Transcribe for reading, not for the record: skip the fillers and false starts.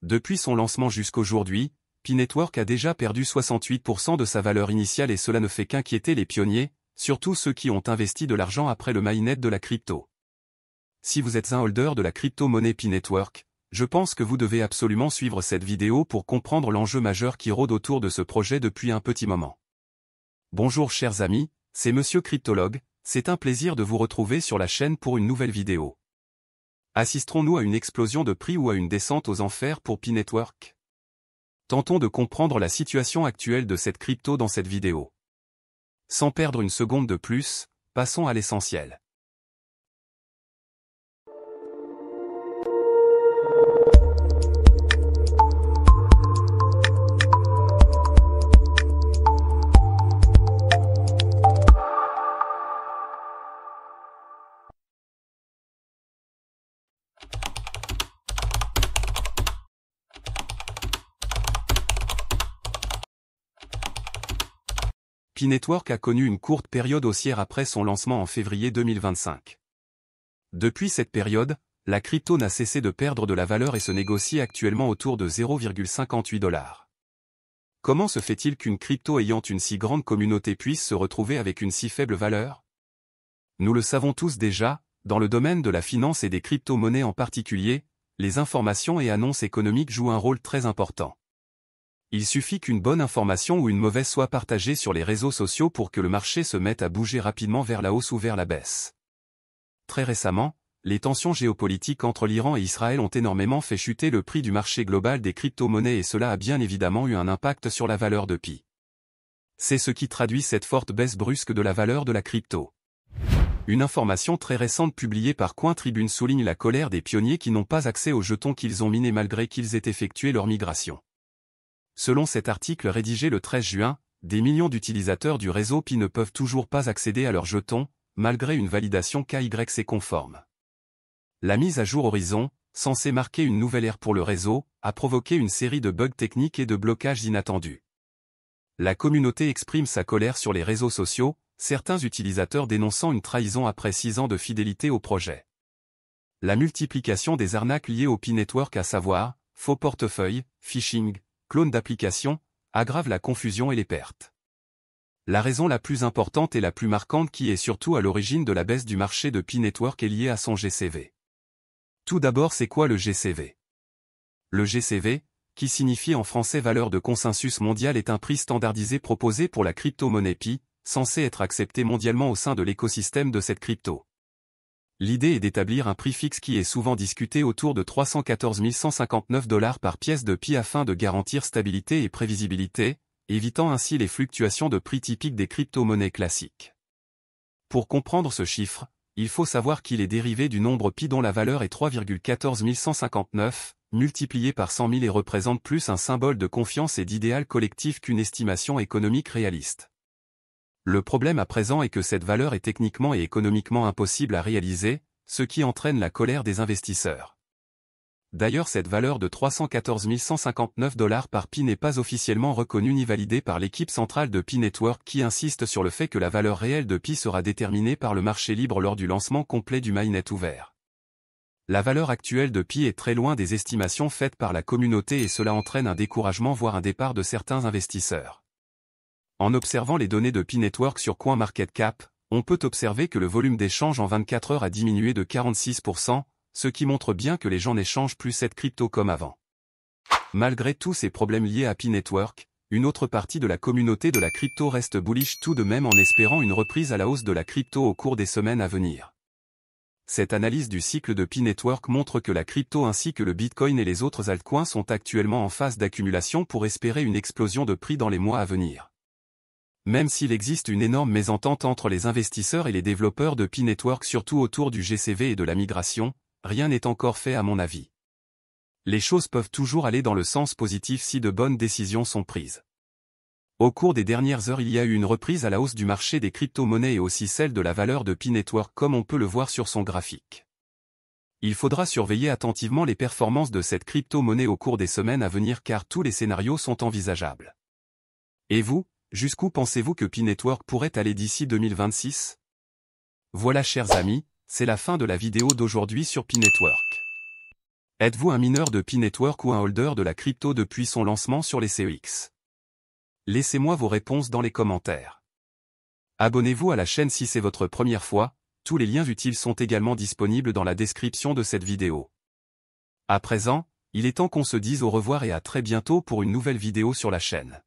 Depuis son lancement jusqu'aujourd'hui, Pi-Network a déjà perdu 68% de sa valeur initiale et cela ne fait qu'inquiéter les pionniers, surtout ceux qui ont investi de l'argent après le mainnet de la crypto. Si vous êtes un holder de la crypto-monnaie Pi-Network, je pense que vous devez absolument suivre cette vidéo pour comprendre l'enjeu majeur qui rôde autour de ce projet depuis un petit moment. Bonjour chers amis, c'est Monsieur Cryptologue, c'est un plaisir de vous retrouver sur la chaîne pour une nouvelle vidéo. Assisterons-nous à une explosion de prix ou à une descente aux enfers pour Pi-Network? Tentons de comprendre la situation actuelle de cette crypto dans cette vidéo. Sans perdre une seconde de plus, passons à l'essentiel. Pi-Network a connu une courte période haussière après son lancement en février 2025. Depuis cette période, la crypto n'a cessé de perdre de la valeur et se négocie actuellement autour de 0,58 $. Comment se fait-il qu'une crypto ayant une si grande communauté puisse se retrouver avec une si faible valeur? Nous le savons tous déjà, dans le domaine de la finance et des crypto-monnaies en particulier, les informations et annonces économiques jouent un rôle très important. Il suffit qu'une bonne information ou une mauvaise soit partagée sur les réseaux sociaux pour que le marché se mette à bouger rapidement vers la hausse ou vers la baisse. Très récemment, les tensions géopolitiques entre l'Iran et Israël ont énormément fait chuter le prix du marché global des crypto-monnaies et cela a bien évidemment eu un impact sur la valeur de Pi. C'est ce qui traduit cette forte baisse brusque de la valeur de la crypto. Une information très récente publiée par Cointribune souligne la colère des pionniers qui n'ont pas accès aux jetons qu'ils ont minés malgré qu'ils aient effectué leur migration. Selon cet article rédigé le 13 juin, des millions d'utilisateurs du réseau Pi ne peuvent toujours pas accéder à leurs jetons, malgré une validation KYC conforme. La mise à jour Horizon, censée marquer une nouvelle ère pour le réseau, a provoqué une série de bugs techniques et de blocages inattendus. La communauté exprime sa colère sur les réseaux sociaux, certains utilisateurs dénonçant une trahison après 6 ans de fidélité au projet. La multiplication des arnaques liées au Pi-Network à savoir, faux portefeuille, phishing, clone d'application, aggrave la confusion et les pertes. La raison la plus importante et la plus marquante qui est surtout à l'origine de la baisse du marché de Pi-Network est liée à son GCV. Tout d'abord, c'est quoi le GCV? Le GCV, qui signifie en français valeur de consensus mondial, est un prix standardisé proposé pour la crypto-monnaie Pi, censé être accepté mondialement au sein de l'écosystème de cette crypto. L'idée est d'établir un prix fixe qui est souvent discuté autour de 314 159 $ par pièce de Pi afin de garantir stabilité et prévisibilité, évitant ainsi les fluctuations de prix typiques des crypto-monnaies classiques. Pour comprendre ce chiffre, il faut savoir qu'il est dérivé du nombre Pi dont la valeur est 3,14 159, multiplié par 100 000 et représente plus un symbole de confiance et d'idéal collectif qu'une estimation économique réaliste. Le problème à présent est que cette valeur est techniquement et économiquement impossible à réaliser, ce qui entraîne la colère des investisseurs. D'ailleurs, cette valeur de 314 159 $ par Pi n'est pas officiellement reconnue ni validée par l'équipe centrale de Pi-Network qui insiste sur le fait que la valeur réelle de Pi sera déterminée par le marché libre lors du lancement complet du mainnet ouvert. La valeur actuelle de Pi est très loin des estimations faites par la communauté et cela entraîne un découragement voire un départ de certains investisseurs. En observant les données de Pi-Network sur CoinMarketCap, on peut observer que le volume d'échange en 24 heures a diminué de 46%, ce qui montre bien que les gens n'échangent plus cette crypto comme avant. Malgré tous ces problèmes liés à Pi-Network, une autre partie de la communauté de la crypto reste bullish tout de même en espérant une reprise à la hausse de la crypto au cours des semaines à venir. Cette analyse du cycle de Pi-Network montre que la crypto ainsi que le Bitcoin et les autres altcoins sont actuellement en phase d'accumulation pour espérer une explosion de prix dans les mois à venir. Même s'il existe une énorme mésentente entre les investisseurs et les développeurs de Pi-Network surtout autour du GCV et de la migration, rien n'est encore fait à mon avis. Les choses peuvent toujours aller dans le sens positif si de bonnes décisions sont prises. Au cours des dernières heures, il y a eu une reprise à la hausse du marché des crypto-monnaies et aussi celle de la valeur de Pi-Network comme on peut le voir sur son graphique. Il faudra surveiller attentivement les performances de cette crypto-monnaie au cours des semaines à venir car tous les scénarios sont envisageables. Et vous, jusqu'où pensez-vous que Pi-Network pourrait aller d'ici 2026? Voilà chers amis, c'est la fin de la vidéo d'aujourd'hui sur Pi-Network. Êtes-vous un mineur de Pi Network ou un holder de la crypto depuis son lancement sur les CEX? Laissez-moi vos réponses dans les commentaires. Abonnez-vous à la chaîne si c'est votre première fois, tous les liens utiles sont également disponibles dans la description de cette vidéo. À présent, il est temps qu'on se dise au revoir et à très bientôt pour une nouvelle vidéo sur la chaîne.